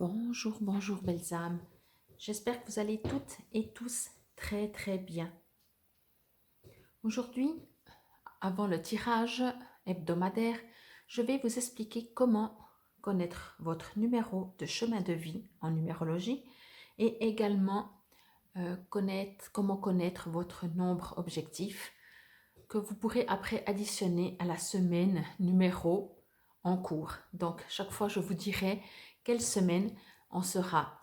Bonjour, bonjour belles âmes. J'espère que vous allez toutes et tous très bien. Aujourd'hui, avant le tirage hebdomadaire, je vais vous expliquer comment connaître votre numéro de chemin de vie en numérologie et également comment connaître votre nombre objectif que vous pourrez après additionner à la semaine numéro en cours. Donc, chaque fois, je vous dirai quelle semaine on sera.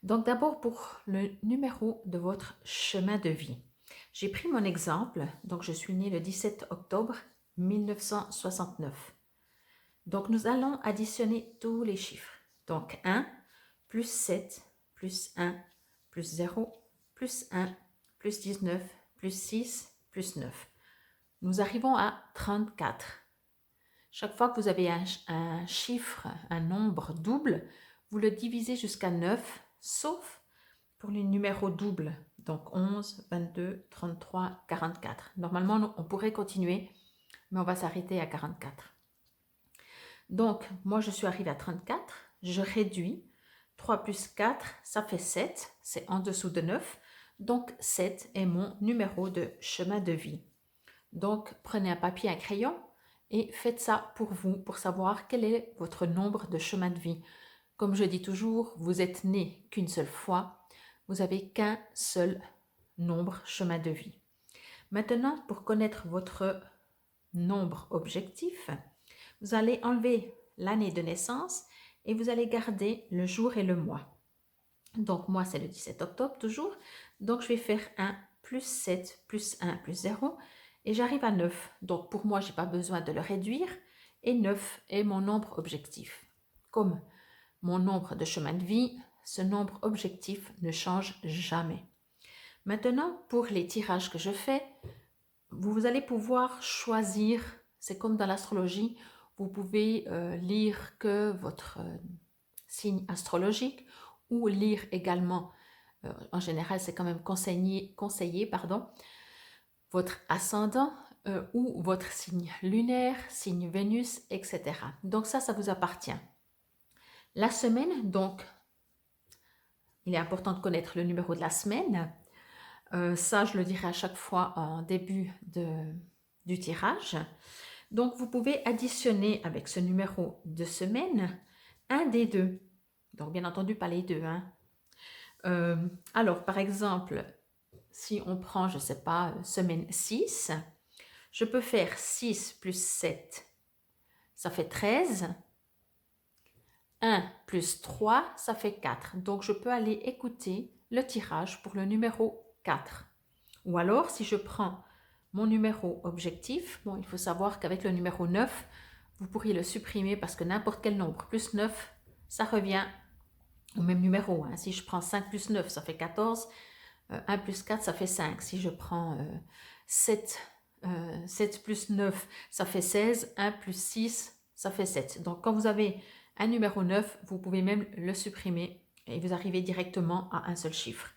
Donc, d'abord pour le numéro de votre chemin de vie. J'ai pris mon exemple. Donc, je suis née le 17 octobre 1969. Donc, nous allons additionner tous les chiffres. Donc, 1 plus 7 plus 1 plus 0 plus 1 plus 19 plus 6 plus 9. Nous arrivons à 34. Chaque fois que vous avez un chiffre, un nombre double, vous le divisez jusqu'à 9, sauf pour les numéros doubles. Donc 11, 22, 33, 44. Normalement, on pourrait continuer, mais on va s'arrêter à 44. Donc, moi, je suis arrivée à 34. Je réduis. 3 plus 4, ça fait 7. C'est en dessous de 9. Donc, 7 est mon numéro de chemin de vie. Donc, prenez un papier, un crayon et faites ça pour vous, pour savoir quel est votre nombre de chemin de vie. Comme je dis toujours, vous êtes né qu'une seule fois, vous n'avez qu'un seul nombre chemin de vie. Maintenant, pour connaître votre nombre objectif, vous allez enlever l'année de naissance et vous allez garder le jour et le mois. Donc, moi, c'est le 17 octobre toujours. Donc, je vais faire 1 plus 7 plus 1 plus 0 et j'arrive à 9. Donc, pour moi, je n'ai pas besoin de le réduire et 9 est mon nombre objectif. Comme mon nombre de chemin de vie, ce nombre objectif ne change jamais. Maintenant, pour les tirages que je fais, vous allez pouvoir choisir, c'est comme dans l'astrologie, vous pouvez lire que votre signe astrologique ou lire également, en général c'est quand même conseillé votre ascendant ou votre signe lunaire, signe Vénus, etc. Donc ça vous appartient. La semaine, donc, il est important de connaître le numéro de la semaine. Ça, je le dirai à chaque fois en début du tirage. Donc, vous pouvez additionner avec ce numéro de semaine un des deux. Donc, bien entendu, pas les deux. Alors, par exemple, si on prend, je ne sais pas, semaine 6, je peux faire 6 plus 7, ça fait 13. 1 plus 3, ça fait 4. Donc, je peux aller écouter le tirage pour le numéro 4. Ou alors, si je prends mon numéro objectif, bon, il faut savoir qu'avec le numéro 9, vous pourriez le supprimer parce que n'importe quel nombre plus 9, ça revient au même numéro. Si je prends 5 plus 9, ça fait 14. 1 plus 4, ça fait 5. Si je prends 7 plus 9, ça fait 16. 1 plus 6, ça fait 7. Donc, quand vous avez un numéro 9, vous pouvez même le supprimer et vous arrivez directement à un seul chiffre.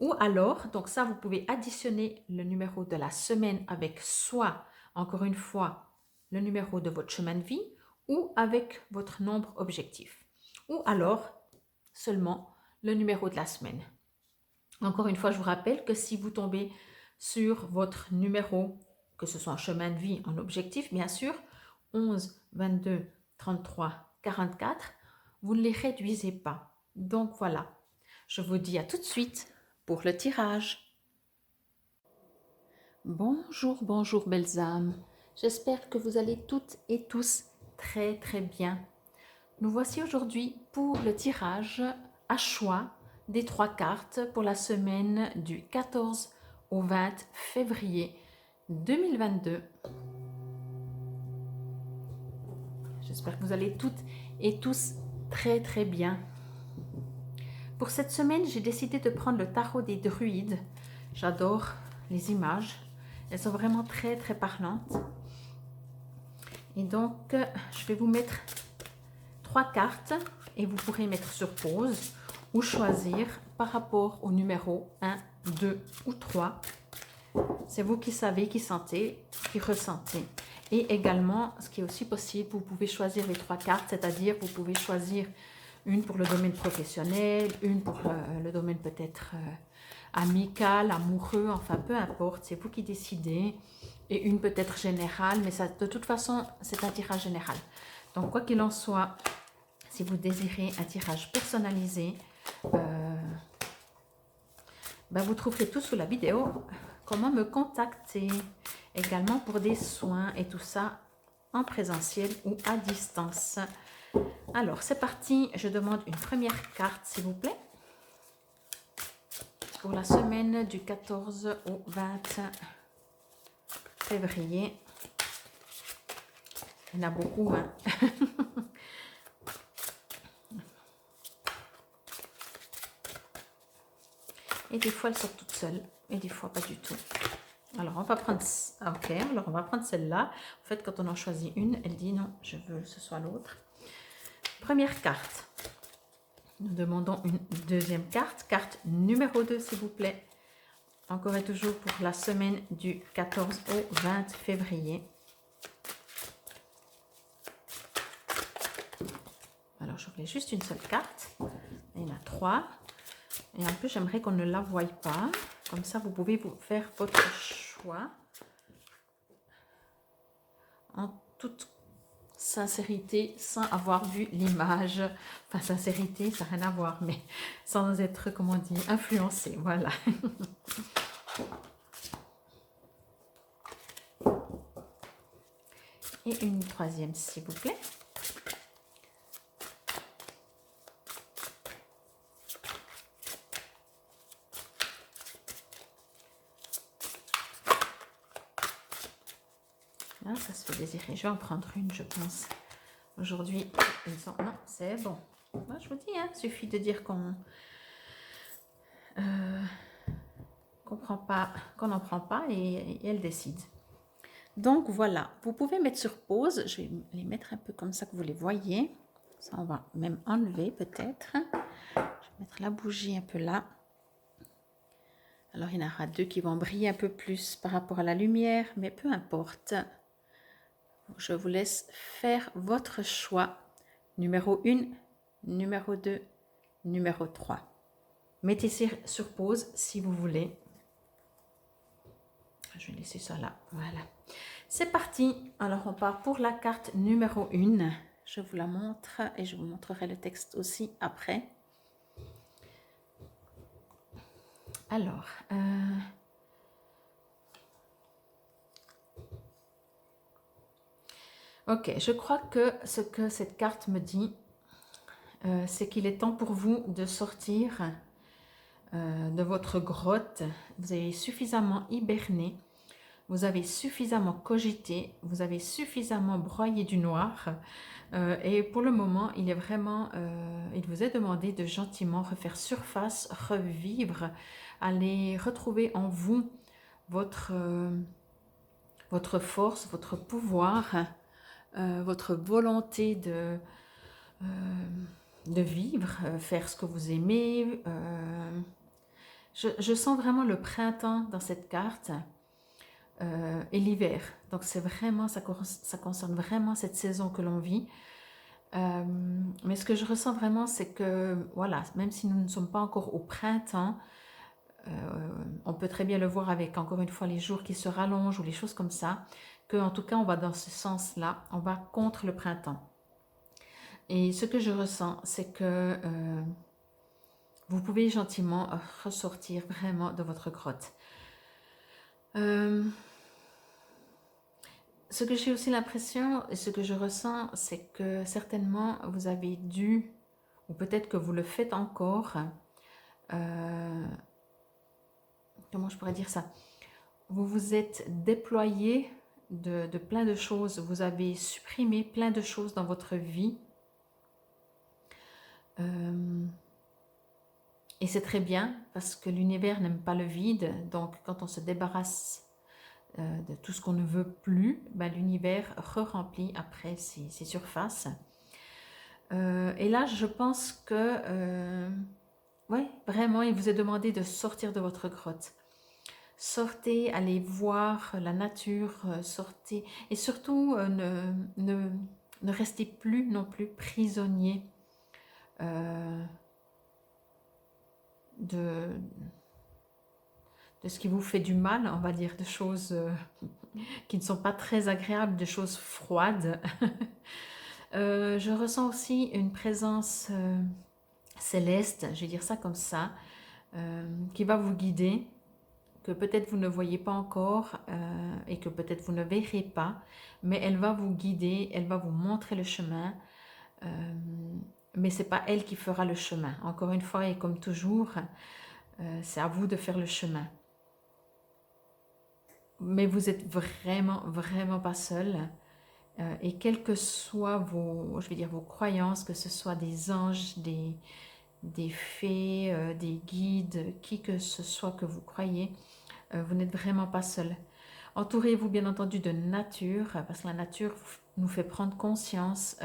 Ou alors, donc ça, vous pouvez additionner le numéro de la semaine avec soit, encore une fois, le numéro de votre chemin de vie ou avec votre nombre objectif. Ou alors, seulement le numéro de la semaine. Encore une fois, je vous rappelle que si vous tombez sur votre numéro, que ce soit en chemin de vie, en objectif, bien sûr, 11, 22, 33, 44, vous ne les réduisez pas. Donc voilà, je vous dis à tout de suite pour le tirage. Bonjour, bonjour belles âmes. J'espère que vous allez toutes et tous très bien. Nous voici aujourd'hui pour le tirage à choix des 3 cartes pour la semaine du 14 au 20 février 2022. J'espère que vous allez toutes et tous très bien. Pour cette semaine, j'ai décidé de prendre le tarot des druides. J'adore les images. Elles sont vraiment très parlantes. Et donc, je vais vous mettre 3 cartes et vous pourrez mettre sur pause ou choisir par rapport au numéro 1, 2 ou 3. C'est vous qui savez, qui sentez, qui ressentez. Et également, ce qui est aussi possible, vous pouvez choisir les 3 cartes, c'est-à-dire vous pouvez choisir Une pour le domaine professionnel, une pour le domaine peut-être amical, amoureux, enfin peu importe, c'est vous qui décidez. Et une peut-être générale, mais ça, de toute façon, c'est un tirage général. Donc, quoi qu'il en soit, si vous désirez un tirage personnalisé, ben, vous trouverez tout sous la vidéo. Comment me contacter également pour des soins et tout ça en présentiel ou à distance. Alors, c'est parti. Je demande une première carte, s'il vous plaît. Pour la semaine du 14 au 20 février. Il y en a beaucoup, hein. Et des fois, elles sortent toutes seules. Et des fois, pas du tout. Alors, on va prendre... Ok, alors on va prendre celle-là. En fait, quand on en choisit une, elle dit non, je veux que ce soit l'autre. Première carte. Nous demandons une deuxième carte. Carte numéro 2, s'il vous plaît. Encore et toujours pour la semaine du 14 au 20 février. Alors, je voulais juste une seule carte. Il y en a 3. Et en plus, j'aimerais qu'on ne la voie pas. Comme ça, vous pouvez vous faire votre choix. En toute sincérité, sans avoir vu l'image. Enfin, sincérité, ça n'a rien à voir, mais sans être, comment on dit, influencé. Voilà. Et une troisième, s'il vous plaît. Là, ça se fait désirer. Je vais en prendre une, je pense. Aujourd'hui, non, c'est bon. Moi, je vous dis, hein, il suffit de dire qu'on prend pas, qu'on n'en prend pas et elle décide. Donc voilà, vous pouvez mettre sur pause. Je vais les mettre un peu comme ça que vous les voyez. Ça, on va même enlever peut-être. Je vais mettre la bougie un peu là. Alors, il y en aura 2 qui vont briller un peu plus par rapport à la lumière, mais peu importe. Je vous laisse faire votre choix. Numéro 1, numéro 2, numéro 3. Mettez sur pause si vous voulez. Je vais laisser ça là. Voilà. C'est parti. Alors, on part pour la carte numéro 1. Je vous la montre et je vous montrerai le texte aussi après. Alors, ok, je crois que ce que cette carte me dit, c'est qu'il est temps pour vous de sortir de votre grotte. Vous avez suffisamment hiberné, vous avez suffisamment cogité, vous avez suffisamment broyé du noir. Et pour le moment, il vous est demandé de gentiment refaire surface, revivre, aller retrouver en vous votre force, votre pouvoir, votre volonté de vivre, faire ce que vous aimez. Je sens vraiment le printemps dans cette carte et l'hiver. Donc c'est vraiment, ça concerne vraiment cette saison que l'on vit. Mais ce que je ressens vraiment, c'est que, voilà, même si nous ne sommes pas encore au printemps, on peut très bien le voir avec, encore une fois, les jours qui se rallongent ou les choses comme ça, qu'en tout cas, on va dans ce sens-là, on va contre le printemps. Et ce que je ressens, c'est que vous pouvez gentiment ressortir vraiment de votre grotte. Ce que j'ai aussi l'impression et ce que je ressens, c'est que certainement vous avez dû, ou peut-être que vous le faites encore, comment je pourrais dire ça? Vous vous êtes déployé de plein de choses, vous avez supprimé plein de choses dans votre vie. Et c'est très bien parce que l'univers n'aime pas le vide. Donc, quand on se débarrasse de tout ce qu'on ne veut plus, ben, l'univers re-remplit après ses surfaces. Et là, je pense que, ouais, vraiment, il vous est demandé de sortir de votre grotte. Sortez, allez voir la nature, sortez. Et surtout, ne restez plus non plus prisonnier de, de ce qui vous fait du mal, on va dire, de choses qui ne sont pas très agréables, de choses froides. Je ressens aussi une présence céleste, je vais dire ça comme ça, qui va vous guider, que peut-être vous ne voyez pas encore et que peut-être vous ne verrez pas, mais elle va vous guider, elle va vous montrer le chemin, mais ce n'est pas elle qui fera le chemin. Encore une fois, et comme toujours, c'est à vous de faire le chemin. Mais vous êtes vraiment, vraiment pas seul. Et quelles que soient vos, je vais dire, vos croyances, que ce soit des anges, des fées, des guides, qui que ce soit que vous croyez, vous n'êtes vraiment pas seul. Entourez-vous bien entendu de nature, parce que la nature nous fait prendre conscience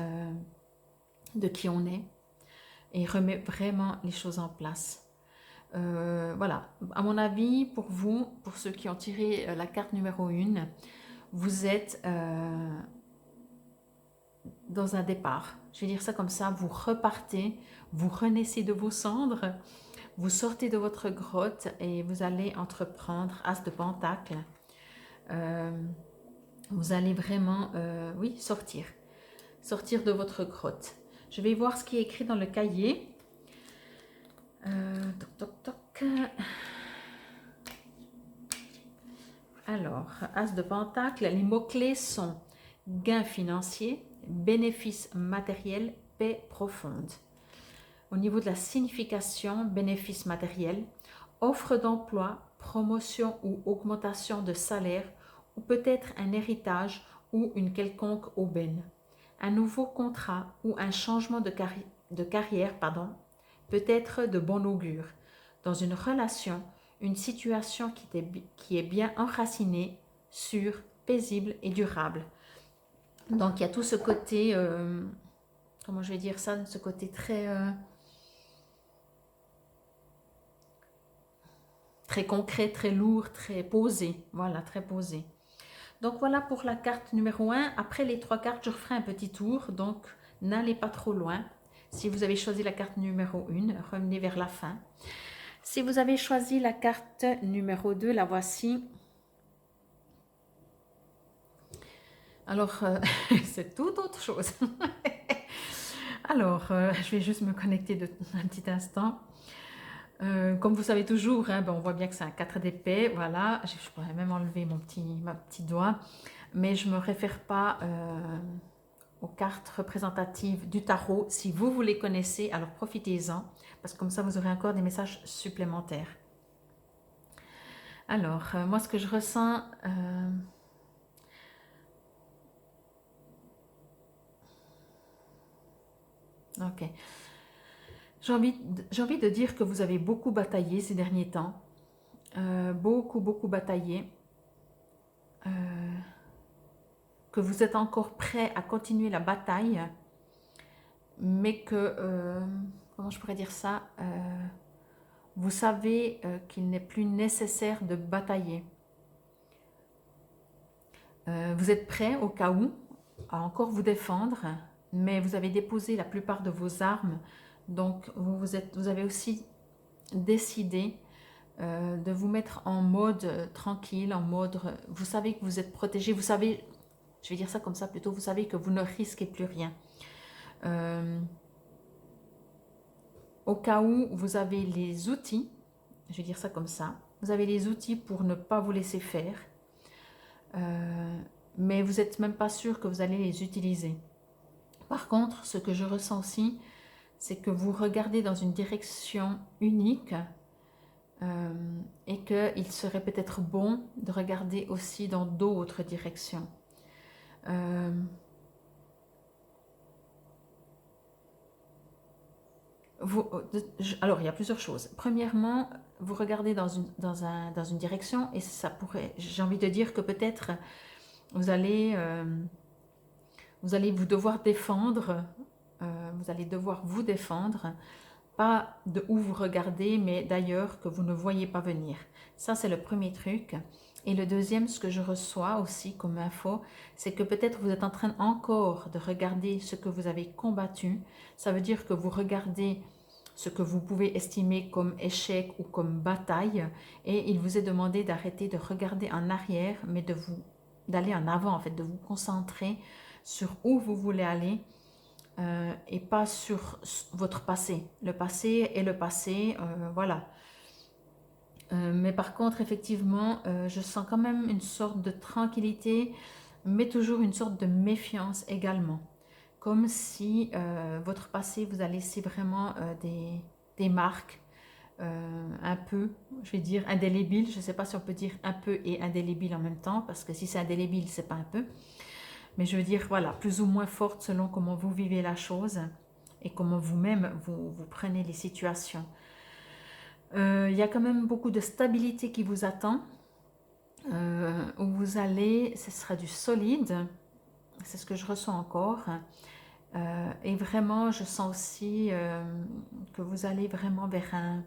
de qui on est et remet vraiment les choses en place. Voilà, à mon avis, pour vous, pour ceux qui ont tiré la carte numéro 1, vous êtes dans un départ. Je vais dire ça comme ça, vous repartez, vous renaissez de vos cendres, vous sortez de votre grotte et vous allez entreprendre, As de Pentacle, vous allez vraiment, oui, sortir de votre grotte. Je vais voir ce qui est écrit dans le cahier. Toc, toc, toc. Alors, As de Pentacle, les mots-clés sont gain financier, bénéfice matériel, paix profonde. Au niveau de la signification, bénéfice matériel, offre d'emploi, promotion ou augmentation de salaire, ou peut-être un héritage ou une quelconque aubaine. Un nouveau contrat ou un changement de carrière peut être de bon augure. Dans une relation, une situation qui est bien enracinée, sûre, paisible et durable. Donc il y a tout ce côté, comment je vais dire ça, ce côté très, très concret, très lourd, très posé. Voilà, très posé. Donc voilà pour la carte numéro 1. Après les 3 cartes, je referai un petit tour, donc n'allez pas trop loin. Si vous avez choisi la carte numéro 1, revenez vers la fin. Si vous avez choisi la carte numéro 2, la voici. Alors, c'est tout autre chose. Alors, je vais juste me connecter un petit instant. Comme vous savez toujours, hein, ben on voit bien que c'est un 4 d'épée. Voilà, je pourrais même enlever ma petit doigt. Mais je ne me réfère pas aux cartes représentatives du tarot. Si vous les connaissez, alors profitez-en. Parce que comme ça, vous aurez encore des messages supplémentaires. Alors, moi, ce que je ressens... ok. J'ai envie de dire que vous avez beaucoup bataillé ces derniers temps. Beaucoup bataillé. Que vous êtes encore prêt à continuer la bataille. Mais que... comment je pourrais dire ça vous savez qu'il n'est plus nécessaire de batailler. Vous êtes prêt au cas où à encore vous défendre, mais vous avez déposé la plupart de vos armes, donc vous avez aussi décidé de vous mettre en mode tranquille, en mode, vous savez que vous êtes protégé, vous savez, je vais dire ça comme ça plutôt, vous savez que vous ne risquez plus rien. Au cas où vous avez les outils, je vais dire ça comme ça, vous avez les outils pour ne pas vous laisser faire, mais vous n'êtes même pas sûr que vous allez les utiliser. Par contre, ce que je ressens aussi, c'est que vous regardez dans une direction unique et qu'il serait peut-être bon de regarder aussi dans d'autres directions. Alors, il y a plusieurs choses. Premièrement, vous regardez dans une direction et ça pourrait, j'ai envie de dire que peut-être vous allez vous devoir défendre, vous allez devoir vous défendre, pas de où vous regardez, mais d'ailleurs que vous ne voyez pas venir. Ça, c'est le premier truc. Et le deuxième, ce que je reçois aussi comme info, c'est que peut-être vous êtes en train encore de regarder ce que vous avez combattu. Ça veut dire que vous regardez ce que vous pouvez estimer comme échec ou comme bataille, et il vous est demandé d'arrêter de regarder en arrière, mais d'aller en avant, en fait, de vous concentrer sur où vous voulez aller et pas sur votre passé. Le passé est le passé, voilà. Mais par contre, effectivement, je sens quand même une sorte de tranquillité, mais toujours une sorte de méfiance également. Comme si votre passé vous a laissé vraiment des marques un peu, je vais dire, indélébiles. Je ne sais pas si on peut dire un peu et indélébile en même temps, parce que si c'est indélébile, c'est pas un peu. Mais je veux dire, voilà, plus ou moins forte selon comment vous vivez la chose et comment vous-même vous prenez les situations. Il y a quand même beaucoup de stabilité qui vous attend. Où vous allez, ce sera du solide, c'est ce que je ressens encore. Et vraiment, je sens aussi que vous allez vraiment vers un...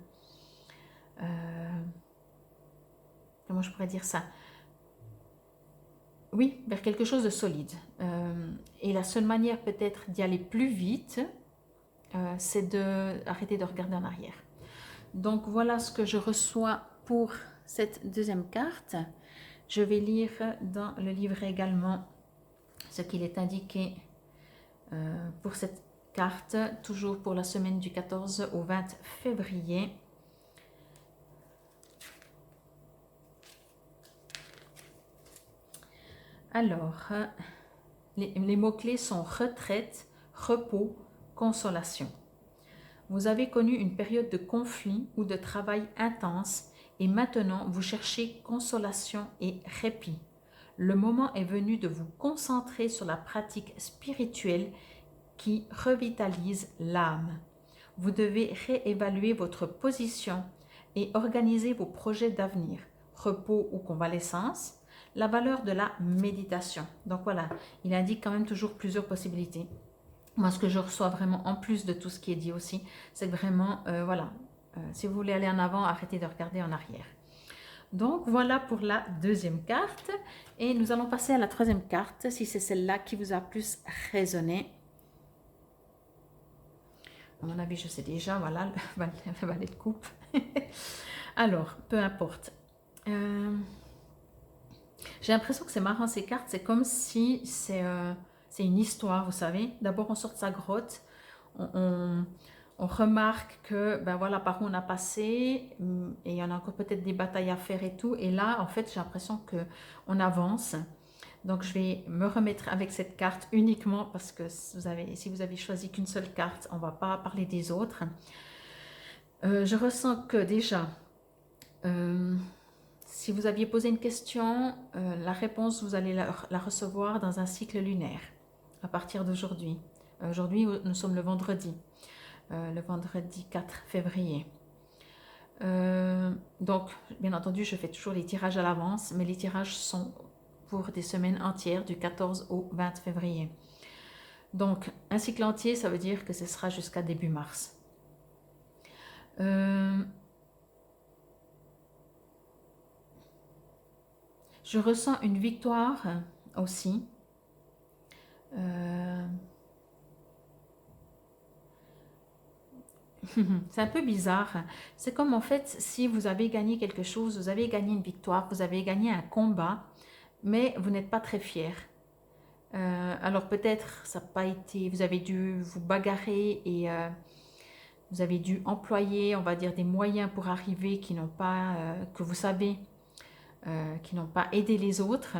comment je pourrais dire ça? Oui, vers quelque chose de solide. Et la seule manière peut-être d'y aller plus vite, c'est d'arrêter de regarder en arrière. Donc voilà ce que je reçois pour cette deuxième carte. Je vais lire dans le livre également ce qu'il est indiqué pour cette carte, toujours pour la semaine du 14 au 20 février. Alors, les mots-clés sont retraite, repos, consolation. Vous avez connu une période de conflit ou de travail intense et maintenant vous cherchez consolation et répit. Le moment est venu de vous concentrer sur la pratique spirituelle qui revitalise l'âme. Vous devez réévaluer votre position et organiser vos projets d'avenir, repos ou convalescence, la valeur de la méditation. Donc voilà, il indique quand même toujours plusieurs possibilités. Moi, ce que je reçois vraiment en plus de tout ce qui est dit aussi, c'est que vraiment, voilà, si vous voulez aller en avant, arrêtez de regarder en arrière. Donc voilà pour la deuxième carte et nous allons passer à la troisième carte, si c'est celle-là qui vous a plus résonné. À mon avis, je sais déjà, voilà, le valet de coupe. Alors, peu importe. J'ai l'impression que c'est marrant ces cartes, c'est comme si c'est une histoire, vous savez. D'abord, on sort de sa grotte, on remarque que, ben voilà, par où on a passé, et il y en a encore peut-être des batailles à faire et tout. Et là, en fait, j'ai l'impression qu'on avance. Donc, je vais me remettre avec cette carte uniquement parce que si vous avez choisi qu'une seule carte, on ne va pas parler des autres. Je ressens que déjà, si vous aviez posé une question, la réponse, vous allez la recevoir dans un cycle lunaire à partir d'aujourd'hui. Aujourd'hui, nous sommes le vendredi 4 février. Donc, bien entendu, je fais toujours les tirages à l'avance, mais les tirages sont pour des semaines entières du 14 au 20 février. Donc, un cycle entier, ça veut dire que ce sera jusqu'à début mars. Je ressens une victoire aussi. C'est un peu bizarre. C'est comme en fait, si vous avez gagné quelque chose, vous avez gagné une victoire, vous avez gagné un combat, mais vous n'êtes pas très fier. Alors peut-être ça n'a pas été, vous avez dû vous bagarrer et vous avez dû employer, on va dire, des moyens pour arriver qui n'ont pas, que vous savez, qui n'ont pas aidé les autres.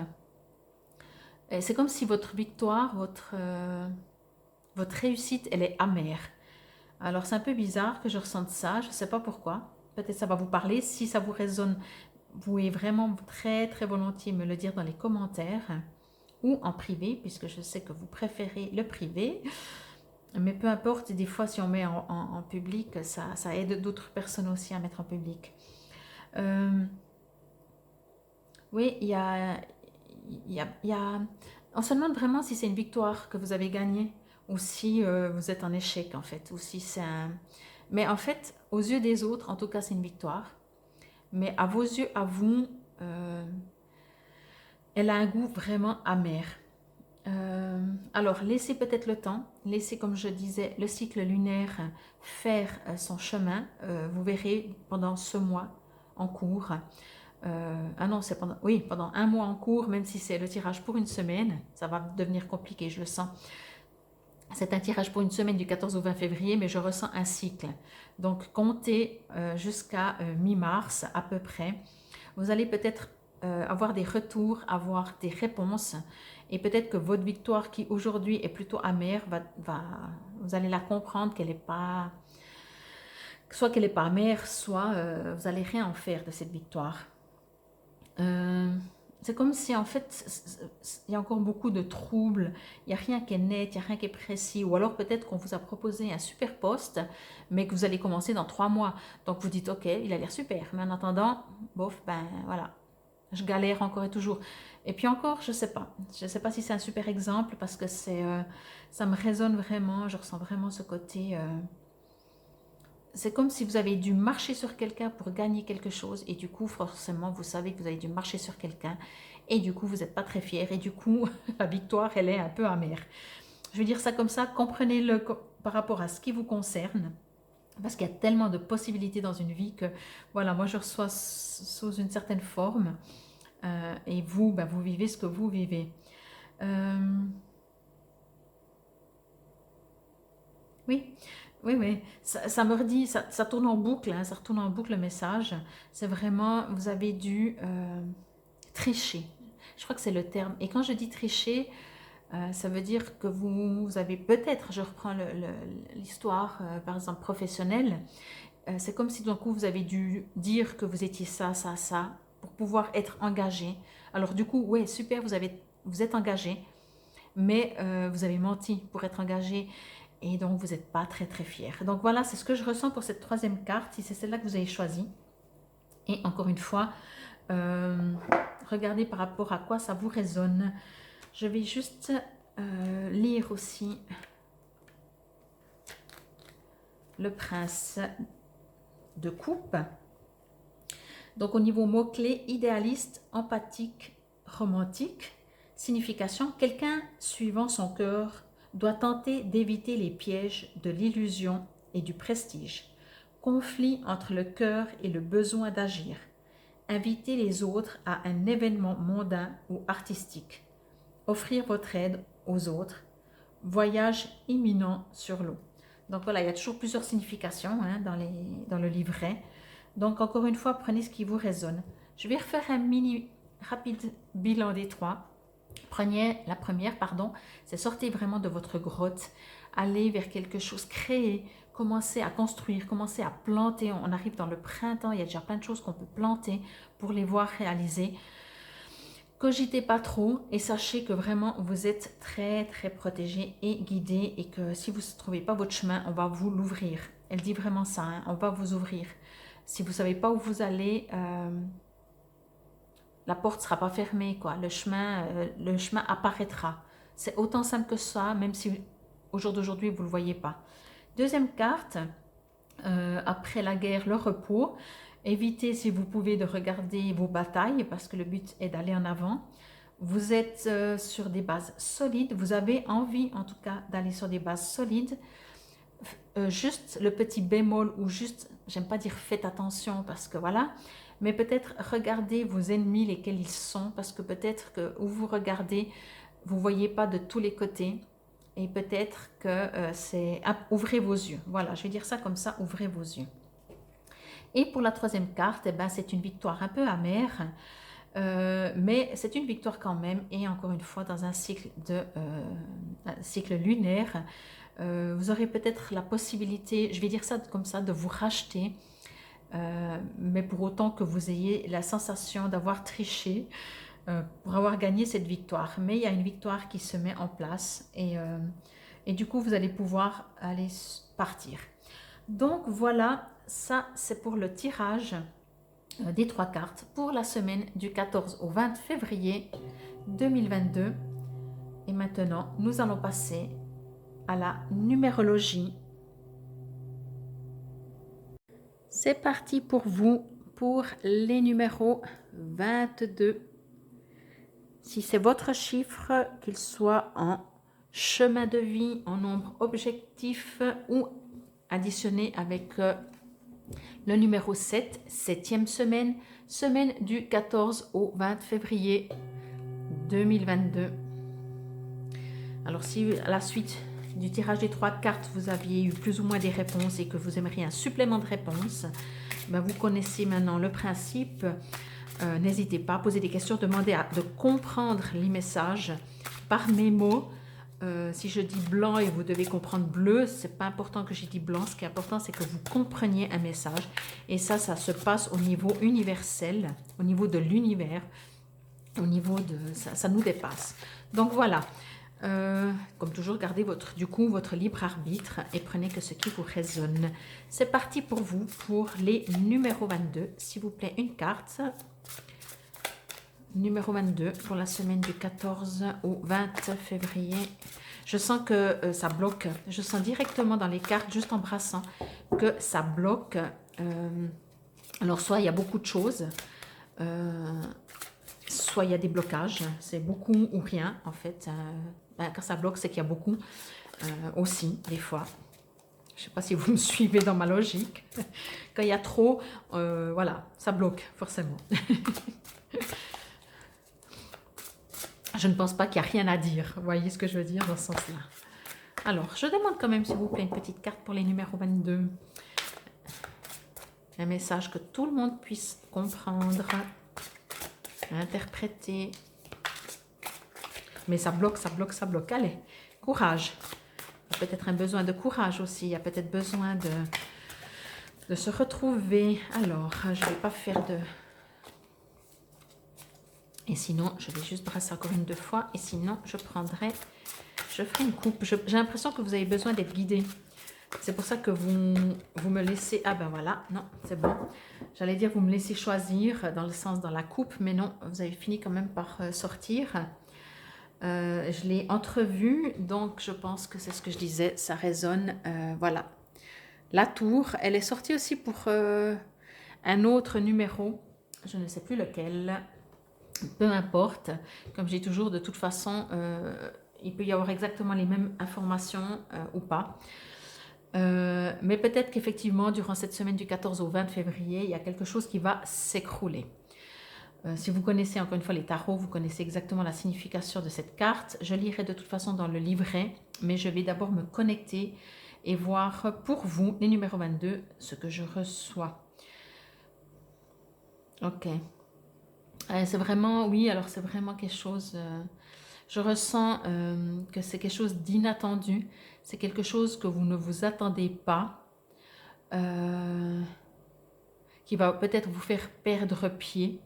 C'est comme si votre victoire, votre réussite, elle est amère. Alors c'est un peu bizarre que je ressente ça, je ne sais pas pourquoi. Peut-être ça va vous parler. Si ça vous résonne, vous pouvez vraiment très très volontiers me le dire dans les commentaires ou en privé, puisque je sais que vous préférez le privé. Mais peu importe, des fois si on met en public, ça aide d'autres personnes aussi à mettre en public. Oui, on se demande vraiment si c'est une victoire que vous avez gagnée ou si vous êtes en échec en fait, ou si c'est un... Mais en fait, aux yeux des autres, en tout cas, c'est une victoire. Mais à vos yeux, à vous, elle a un goût vraiment amer. Alors, laissez peut-être le temps, laissez, comme je disais, le cycle lunaire faire son chemin. Vous verrez pendant ce mois en cours. Ah non, c'est pendant, oui, pendant un mois en cours, même si c'est le tirage pour une semaine, ça va devenir compliqué, je le sens. C'est un tirage pour une semaine du 14 au 20 février, mais je ressens un cycle. Donc, comptez jusqu'à mi-mars à peu près. Vous allez peut-être avoir des retours, avoir des réponses, et peut-être que votre victoire qui aujourd'hui est plutôt amère, vous allez la comprendre qu'elle n'est pas, soit qu'elle n'est pas amère, soit vous n'allez rien en faire de cette victoire. C'est comme si en fait il y a encore beaucoup de troubles, il n'y a rien qui est net, il n'y a rien qui est précis, ou alors peut-être qu'on vous a proposé un super poste, mais que vous allez commencer dans 3 mois. Donc vous dites ok, il a l'air super, mais en attendant, bof, ben voilà, je galère encore et toujours. Et puis encore, je sais pas si c'est un super exemple parce que ça me résonne vraiment, je ressens vraiment ce côté. C'est comme si vous avez dû marcher sur quelqu'un pour gagner quelque chose et du coup forcément vous savez que vous avez dû marcher sur quelqu'un et du coup vous n'êtes pas très fier et du coup la victoire elle est un peu amère. Je veux dire ça comme ça, comprenez-le par rapport à ce qui vous concerne parce qu'il y a tellement de possibilités dans une vie que voilà, moi je reçois sous une certaine forme et vous, ben, vous vivez ce que vous vivez. Oui, oui, oui, ça me redit, ça tourne en boucle, hein, ça retourne en boucle le message. C'est vraiment, vous avez dû tricher. Je crois que c'est le terme. Et quand je dis tricher, ça veut dire que vous avez peut-être, je reprends l'histoire, par exemple, professionnelle, c'est comme si d'un coup vous avez dû dire que vous étiez ça, ça, ça, pour pouvoir être engagé. Alors du coup, ouais, super, vous êtes engagé, mais vous avez menti pour être engagé et donc vous n'êtes pas très très fier. Donc voilà, c'est ce que je ressens pour cette troisième carte, si c'est celle-là que vous avez choisie. Et encore une fois, regardez par rapport à quoi ça vous résonne. Je vais juste lire aussi le prince de coupe. Donc au niveau mots-clés, idéaliste, empathique, romantique, signification, quelqu'un suivant son cœur doit tenter d'éviter les pièges de l'illusion et du prestige. Conflit entre le cœur et le besoin d'agir. Inviter les autres à un événement mondain ou artistique. Offrir votre aide aux autres. Voyage imminent sur l'eau. Donc voilà, il y a toujours plusieurs significations hein, dans le livret. Donc encore une fois, prenez ce qui vous résonne. Je vais refaire un mini rapide bilan des trois. Prenez la première, pardon, c'est sortez vraiment de votre grotte, allez vers quelque chose, créer, commencez à construire, commencez à planter. On arrive dans le printemps, il y a déjà plein de choses qu'on peut planter pour les voir réaliser. Cogitez pas trop et sachez que vraiment vous êtes très très protégé et guidé et que si vous ne trouvez pas votre chemin, on va vous l'ouvrir. Elle dit vraiment ça, hein, on va vous ouvrir. Si vous ne savez pas où vous allez, la porte ne sera pas fermée, quoi. Le chemin apparaîtra. C'est autant simple que ça, même si au jour d'aujourd'hui, vous ne le voyez pas. Deuxième carte, après la guerre, le repos. Évitez, si vous pouvez, de regarder vos batailles, parce que le but est d'aller en avant. Vous êtes sur des bases solides, vous avez envie, en tout cas, d'aller sur des bases solides. Juste le petit bémol, ou juste, j'aime pas dire faites attention, parce que voilà, mais peut-être regardez vos ennemis, lesquels ils sont, parce que peut-être que où vous regardez, vous ne voyez pas de tous les côtés, et peut-être que c'est... ouvrez vos yeux, voilà, je vais dire ça comme ça, ouvrez vos yeux. Et pour la troisième carte, eh ben, c'est une victoire un peu amère, mais c'est une victoire quand même, et encore une fois, dans un cycle lunaire, vous aurez peut-être la possibilité, je vais dire ça comme ça, de vous racheter, mais pour autant que vous ayez la sensation d'avoir triché pour avoir gagné cette victoire. Mais il y a une victoire qui se met en place et du coup, vous allez pouvoir aller partir. Donc voilà, ça c'est pour le tirage des trois cartes pour la semaine du 14 au 20 février 2022. Et maintenant, nous allons passer à la numérologie. C'est parti pour vous pour les numéros 22, Si c'est votre chiffre, qu'il soit en chemin de vie, en nombre objectif ou additionné avec le numéro 7, septième semaine, semaine du 14 au 20 février 2022. Alors si à la suite du tirage des 3 cartes, vous aviez eu plus ou moins des réponses et que vous aimeriez un supplément de réponses, ben vous connaissez maintenant le principe. N'hésitez pas à poser des questions, demandez de comprendre les messages par mes mots. Si je dis blanc et vous devez comprendre bleu, c'est pas important que j'ai dit blanc. Ce qui est important, c'est que vous compreniez un message. Et ça se passe au niveau universel, au niveau de l'univers, au niveau de ça nous dépasse. Donc voilà. Comme toujours, gardez votre libre arbitre et prenez que ce qui vous résonne. C'est parti pour vous, pour les numéros 22. S'il vous plaît, une carte. Numéro 22 pour la semaine du 14 au 20 février. Je sens que ça bloque. Je sens directement dans les cartes, juste en brassant, que ça bloque. Alors, soit il y a beaucoup de choses, soit il y a des blocages. C'est beaucoup ou rien, en fait. Quand ça bloque, c'est qu'il y a beaucoup aussi, des fois. Je ne sais pas si vous me suivez dans ma logique. Quand il y a trop, voilà, ça bloque, forcément. Je ne pense pas qu'il n'y a rien à dire. Vous voyez ce que je veux dire dans ce sens-là. Alors, je demande quand même, s'il vous plaît, une petite carte pour les numéros 22. Un message que tout le monde puisse comprendre, interpréter. Mais ça bloque, ça bloque, ça bloque. Allez, courage. Il y a peut-être un besoin de courage aussi. Il y a peut-être besoin de se retrouver. Alors, je ne vais pas faire de... Et sinon, je vais juste brasser encore une, deux fois. Et sinon, je ferai une coupe. J'ai l'impression que vous avez besoin d'être guidé. C'est pour ça que vous me laissez... Ah ben voilà, non, c'est bon. J'allais dire, vous me laissez choisir dans le sens dans la coupe. Mais non, vous avez fini quand même par sortir. Je l'ai entrevue. Donc, je pense que c'est ce que je disais. Ça résonne. Voilà. La tour, elle est sortie aussi pour un autre numéro. Je ne sais plus lequel. Peu importe, comme j'ai toujours, de toute façon, il peut y avoir exactement les mêmes informations ou pas. Mais peut-être qu'effectivement, durant cette semaine du 14 au 20 février, il y a quelque chose qui va s'écrouler. Si vous connaissez encore une fois les tarots, vous connaissez exactement la signification de cette carte. Je lirai de toute façon dans le livret, mais je vais d'abord me connecter et voir pour vous, les numéros 22, ce que je reçois. Ok. C'est vraiment, oui, alors c'est vraiment quelque chose, je ressens que c'est quelque chose d'inattendu, c'est quelque chose que vous ne vous attendez pas, qui va peut-être vous faire perdre pied.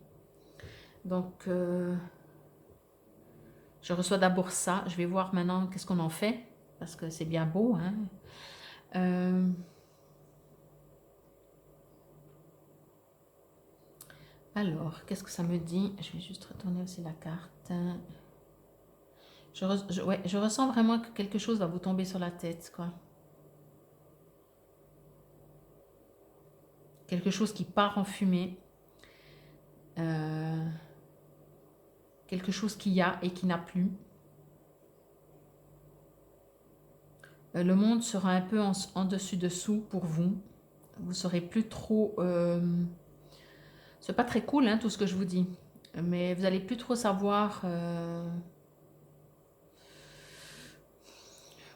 Donc, je reçois d'abord ça, je vais voir maintenant qu'est-ce qu'on en fait, parce que c'est bien beau, hein. Alors, qu'est-ce que ça me dit? Je vais juste retourner aussi la carte. Je ressens vraiment que quelque chose va vous tomber sur la tête, quoi. Quelque chose qui part en fumée. Quelque chose qu'il y a et qui n'a plus. Le monde sera un peu en dessus-dessous pour vous. Vous serez plus trop... c'est pas très cool, hein, tout ce que je vous dis. Mais vous allez plus trop savoir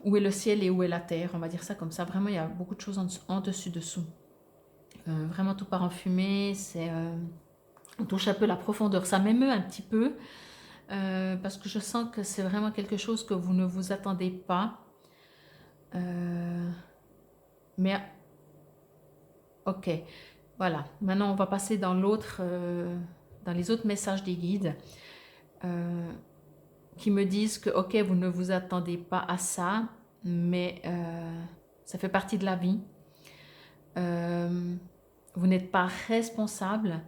où est le ciel et où est la terre. On va dire ça comme ça. Vraiment, il y a beaucoup de choses en dessus-dessous. Vraiment, tout part en fumée. On touche un peu la profondeur. Ça m'émeut un petit peu. Parce que je sens que c'est vraiment quelque chose que vous ne vous attendez pas. Mais ok, voilà. Maintenant, on va passer dans dans les autres messages des guides qui me disent que ok, vous ne vous attendez pas à ça, mais ça fait partie de la vie. Vous n'êtes pas responsable.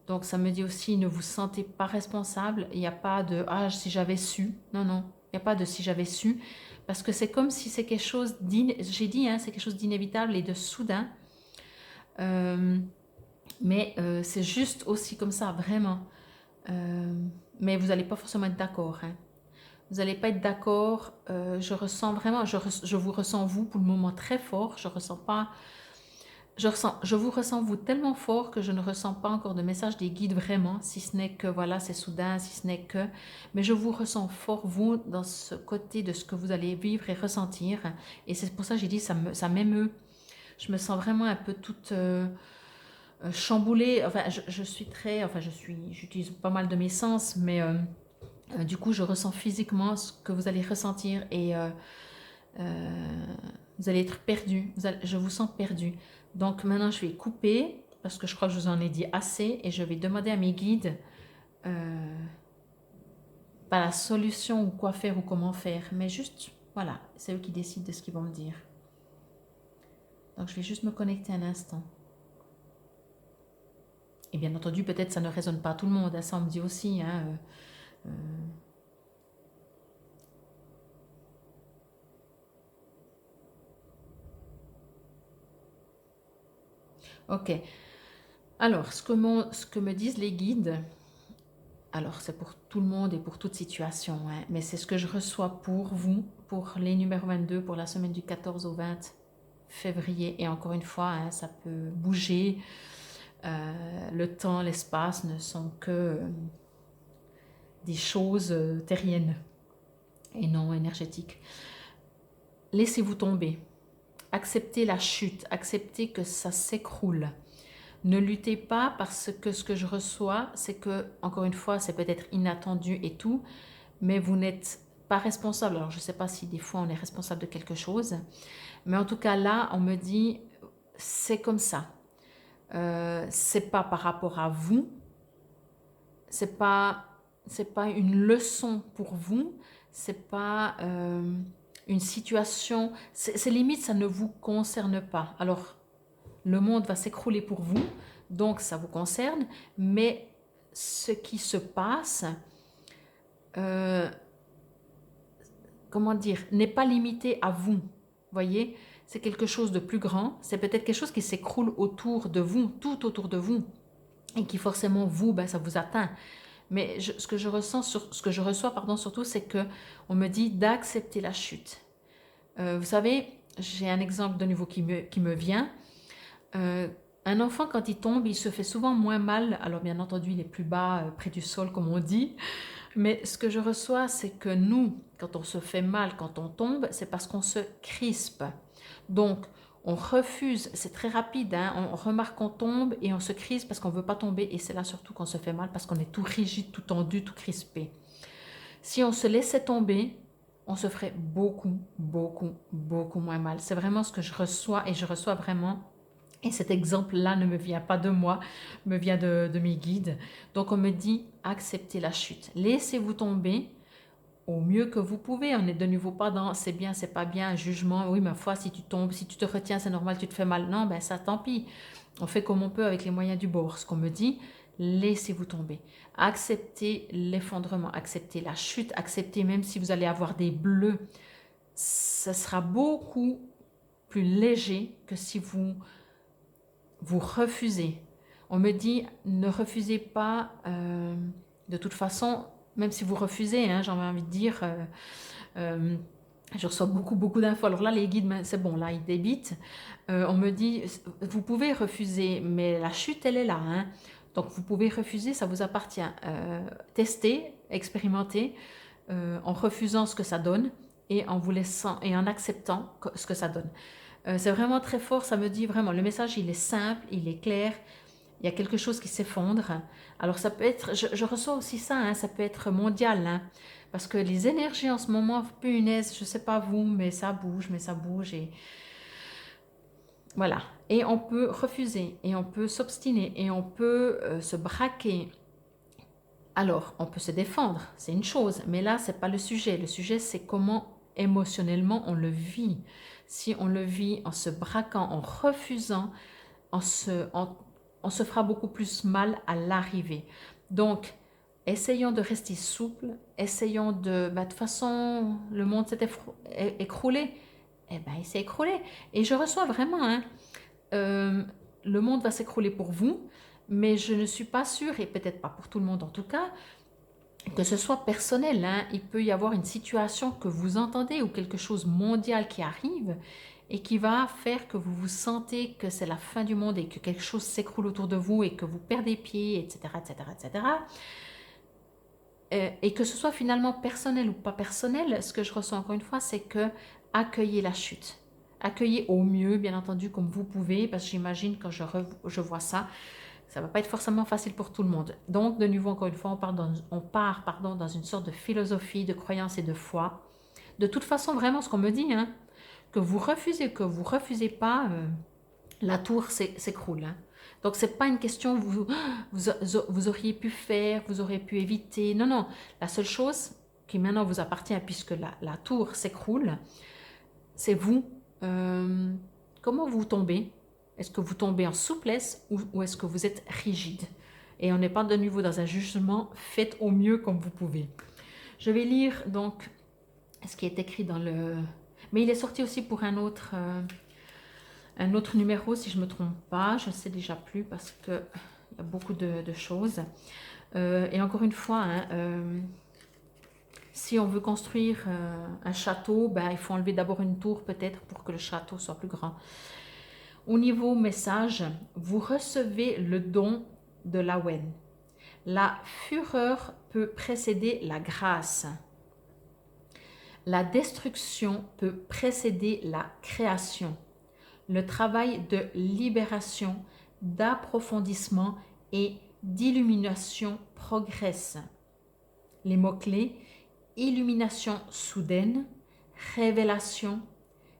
Donc ça me dit aussi, ne vous sentez pas responsable. Il n'y a pas de ah si j'avais su. Non, non, il n'y a pas de si j'avais su. Parce que c'est comme si c'est quelque chose j'ai dit, hein, c'est quelque chose d'inévitable et de soudain. Mais c'est juste aussi comme ça, vraiment. mais vous n'allez pas forcément être d'accord, hein. Vous n'allez pas être d'accord. Je ressens vraiment, je vous ressens vous pour le moment très fort. Je ressens pas, je vous ressens vous tellement fort que je ne ressens pas encore de message des guides vraiment, si ce n'est que voilà, c'est soudain, si ce n'est que, mais je vous ressens fort vous dans ce côté de ce que vous allez vivre et ressentir. Et c'est pour ça que j'ai dit ça m'émeut. Je me sens vraiment un peu toute chamboulée. Enfin, je suis très, enfin, j'utilise pas mal de mes sens, mais du coup, je ressens physiquement ce que vous allez ressentir et vous allez être perdu. Je vous sens perdu. Donc maintenant, je vais couper parce que je crois que je vous en ai dit assez et je vais demander à mes guides pas la solution ou quoi faire ou comment faire, mais juste, voilà, c'est eux qui décident de ce qu'ils vont me dire. Donc je vais juste me connecter un instant. Et bien entendu, peut-être ça ne résonne pas à tout le monde, hein, ça on me dit aussi, hein, ok. Alors, ce que me disent les guides, alors c'est pour tout le monde et pour toute situation, hein, mais c'est ce que je reçois pour vous, pour les numéros 22, pour la semaine du 14 au 20 février. Et encore une fois, hein, ça peut bouger. Le temps, l'espace ne sont que des choses terriennes et non énergétiques. Laissez-vous tomber. Acceptez la chute. Acceptez que ça s'écroule. Ne luttez pas parce que ce que je reçois, c'est que, encore une fois, c'est peut-être inattendu et tout, mais vous n'êtes pas responsable. Alors, je ne sais pas si des fois on est responsable de quelque chose, mais en tout cas là, on me dit, c'est comme ça. C'est pas par rapport à vous, c'est pas une leçon pour vous, c'est pas une situation, c'est limite, ça ne vous concerne pas. Alors, le monde va s'écrouler pour vous, donc ça vous concerne, mais ce qui se passe, comment dire, n'est pas limité à vous. Voyez, c'est quelque chose de plus grand, c'est peut-être quelque chose qui s'écroule autour de vous, tout autour de vous, et qui forcément vous, ben, ça vous atteint. Mais ce que je ressens, ce que je reçois, pardon, surtout, c'est que on me dit d'accepter la chute. Vous savez, j'ai un exemple de nouveau qui me vient. Un enfant, quand il tombe, il se fait souvent moins mal. Alors, bien entendu, il est plus bas, près du sol, comme on dit. Mais ce que je reçois, c'est que nous, quand on se fait mal, quand on tombe, c'est parce qu'on se crispe. Donc, on refuse, c'est très rapide, hein, on remarque qu'on tombe et on se crispe parce qu'on ne veut pas tomber. Et c'est là surtout qu'on se fait mal parce qu'on est tout rigide, tout tendu, tout crispé. Si on se laissait tomber, on se ferait beaucoup, beaucoup, beaucoup moins mal. C'est vraiment ce que je reçois et je reçois vraiment. Et cet exemple-là ne me vient pas de moi, me vient de mes guides. Donc on me dit, acceptez la chute. Laissez-vous tomber au mieux que vous pouvez. On n'est de nouveau pas dans c'est bien, c'est pas bien, un jugement. Oui, ma foi, si tu tombes, si tu te retiens, c'est normal, tu te fais mal. Non, ben ça, tant pis. On fait comme on peut avec les moyens du bord. Ce qu'on me dit, laissez-vous tomber. Acceptez l'effondrement, acceptez la chute, acceptez même si vous allez avoir des bleus. Ce sera beaucoup plus léger que si vous refusez. On me dit, ne refusez pas, de toute façon, même si vous refusez, hein, j'ai envie de dire, je reçois beaucoup, beaucoup d'infos. Alors là, les guides, c'est bon, là, ils débitent. On me dit, vous pouvez refuser, mais la chute, elle est là. Hein. Donc, vous pouvez refuser, ça vous appartient. Testez, expérimentez, en refusant ce que ça donne et en vous laissant et en acceptant ce que ça donne. C'est vraiment très fort, ça me dit vraiment, le message il est simple, il est clair, il y a quelque chose qui s'effondre. Alors ça peut être, je reçois aussi ça, hein, ça peut être mondial, hein, parce que les énergies en ce moment, punaise, je ne sais pas vous, mais ça bouge et voilà. Et on peut refuser, et on peut s'obstiner, et on peut se braquer. Alors, on peut se défendre, c'est une chose, mais là, c'est pas le sujet. Le sujet, c'est comment émotionnellement on le vit. Si on le vit en se braquant, en refusant, on se fera beaucoup plus mal à l'arrivée. Donc, essayons de rester souple, essayons de toute façon, le monde s'est écroulé. Eh bien, il s'est écroulé. Et je reçois vraiment, hein, le monde va s'écrouler pour vous, mais je ne suis pas sûre, et peut-être pas pour tout le monde en tout cas, que ce soit personnel, hein, il peut y avoir une situation que vous entendez ou quelque chose mondial qui arrive et qui va faire que vous vous sentez que c'est la fin du monde et que quelque chose s'écroule autour de vous et que vous perdez pied, etc., etc., etc. Et que ce soit finalement personnel ou pas personnel, ce que je ressens encore une fois, c'est que accueillez la chute. Accueillez au mieux, bien entendu, comme vous pouvez, parce que j'imagine quand je vois ça, ça ne va pas être forcément facile pour tout le monde. Donc, de nouveau, encore une fois, on part dans une sorte de philosophie, de croyance et de foi. De toute façon, vraiment, ce qu'on me dit, hein, que vous refusez pas, la tour s'écroule. Hein. Donc, ce n'est pas une question vous auriez pu faire, vous auriez pu éviter. Non, non. La seule chose qui maintenant vous appartient, puisque la tour s'écroule, c'est vous. Comment vous tombez? Est-ce que vous tombez en souplesse ou est-ce que vous êtes rigide? Et on n'est pas de nouveau dans un jugement, faites au mieux comme vous pouvez. Je vais lire donc ce qui est écrit dans le... Mais il est sorti aussi pour un autre numéro, si je ne me trompe pas. Je ne sais déjà plus parce qu'il y a beaucoup de choses. Et encore une fois, hein, si on veut construire un château, ben, il faut enlever d'abord une tour peut-être pour que le château soit plus grand. Au niveau message, vous recevez le don de l'Awen. La fureur peut précéder la grâce. La destruction peut précéder la création. Le travail de libération, d'approfondissement et d'illumination progresse. Les mots-clés: illumination soudaine, révélation,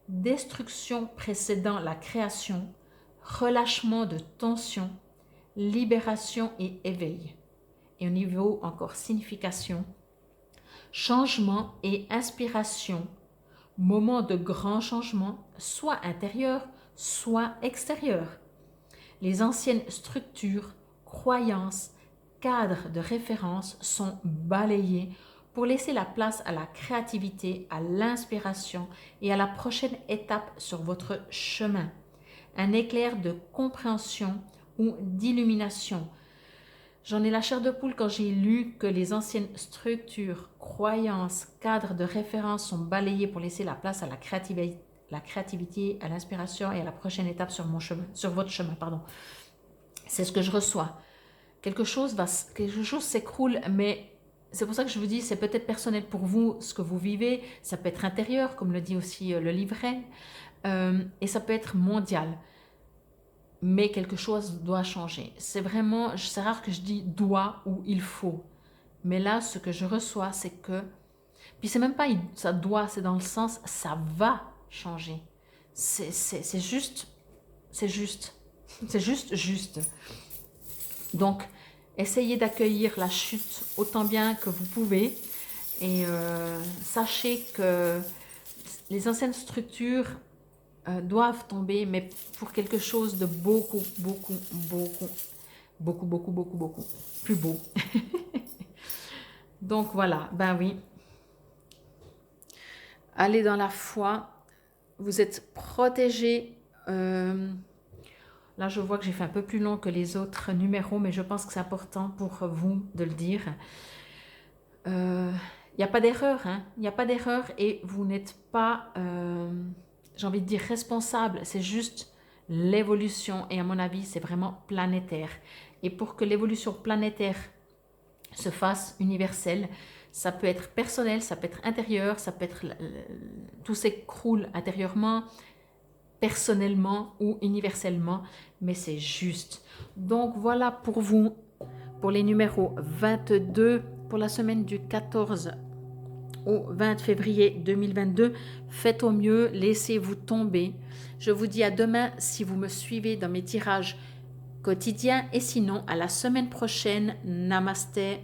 destruction précédant la création, relâchement de tension, libération et éveil. Et au niveau encore signification, changement et inspiration, moment de grand changement, soit intérieur, soit extérieur. Les anciennes structures, croyances, cadres de référence sont balayés pour laisser la place à la créativité, à l'inspiration et à la prochaine étape sur votre chemin. Un éclair de compréhension ou d'illumination. J'en ai la chair de poule quand j'ai lu que les anciennes structures, croyances, cadres de référence sont balayés pour laisser la place à la créativité, à l'inspiration et à la prochaine étape sur votre chemin. C'est ce que je reçois. Quelque chose s'écroule, mais c'est pour ça que je vous dis, c'est peut-être personnel pour vous, ce que vous vivez, ça peut être intérieur, comme le dit aussi le livret, et ça peut être mondial. Mais quelque chose doit changer. C'est rare que je dis doit ou il faut. Mais là, ce que je reçois, c'est que, puis c'est même pas ça doit, c'est dans le sens ça va changer. C'est juste. Donc, essayez d'accueillir la chute autant bien que vous pouvez et sachez que les anciennes structures doivent tomber, mais pour quelque chose de beaucoup plus beau. Donc voilà, ben oui. Allez dans la foi, vous êtes protégés. Là, je vois que j'ai fait un peu plus long que les autres numéros, mais je pense que c'est important pour vous de le dire. Il n'y a pas d'erreur, hein. Il n'y a pas d'erreur et vous n'êtes pas, j'ai envie de dire, responsable. C'est juste l'évolution et à mon avis, c'est vraiment planétaire. Et pour que l'évolution planétaire se fasse universelle, ça peut être personnel, ça peut être intérieur, ça peut être tout s'écroule intérieurement, personnellement ou universellement, mais c'est juste. Donc voilà pour vous, pour les numéros 22, pour la semaine du 14 au 20 février 2022. Faites au mieux, laissez-vous tomber. Je vous dis à demain si vous me suivez dans mes tirages quotidiens et sinon à la semaine prochaine. Namasté.